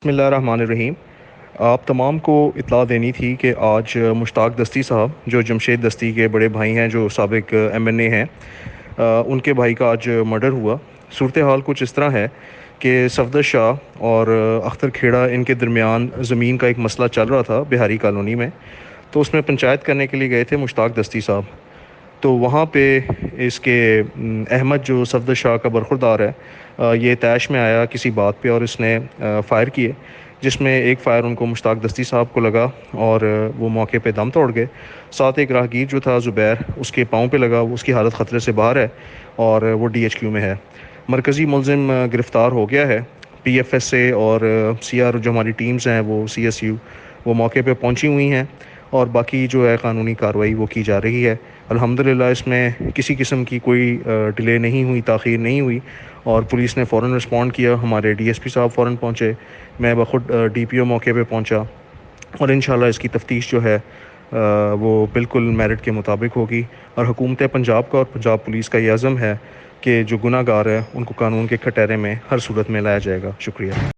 بسم اللہ الرحمن الرحیم۔ آپ تمام کو اطلاع دینی تھی کہ آج مشتاق دستی صاحب جو جمشید دستی کے بڑے بھائی ہیں، جو سابق ایم این اے ہیں، ان کے بھائی کا آج مرڈر ہوا۔ صورتحال کچھ اس طرح ہے کہ صفدر شاہ اور اختر کھیڑا ان کے درمیان زمین کا ایک مسئلہ چل رہا تھا بہاری کالونی میں، تو اس میں پنچایت کرنے کے لیے گئے تھے مشتاق دستی صاحب۔ تو وہاں پہ اس کے احمد جو صفدر شاہ کا برخوردار ہے، یہ طیش میں آیا کسی بات پہ اور اس نے فائر کیے، جس میں ایک فائر ان کو مشتاق دستی صاحب کو لگا اور وہ موقع پہ دم توڑ گئے۔ ساتھ ایک راہگیر جو تھا زبیر، اس کے پاؤں پہ لگا، اس کی حالت خطرے سے باہر ہے اور وہ ڈی ایچ کیو میں ہے۔ مرکزی ملزم گرفتار ہو گیا ہے۔ پی ایف ایس اے اور سی آر جو ہماری ٹیمز ہیں، وہ سی ایس یو، وہ موقع پہ پہنچی ہوئی ہیں اور باقی جو ہے قانونی کارروائی وہ کی جا رہی ہے۔ الحمدللہ اس میں کسی قسم کی کوئی ڈیلے نہیں ہوئی، تاخیر نہیں ہوئی، اور پولیس نے فوراً رسپونڈ کیا۔ ہمارے ڈی ایس پی صاحب فوراً پہنچے، میں بخود ڈی پی او موقع پہ پہنچا، اور انشاءاللہ اس کی تفتیش جو ہے وہ بالکل میرٹ کے مطابق ہوگی، اور حکومت پنجاب کا اور پنجاب پولیس کا یہ عزم ہے کہ جو گناہ گار ہے ان کو قانون کے کٹہرے میں ہر صورت میں لایا جائے گا۔ شکریہ۔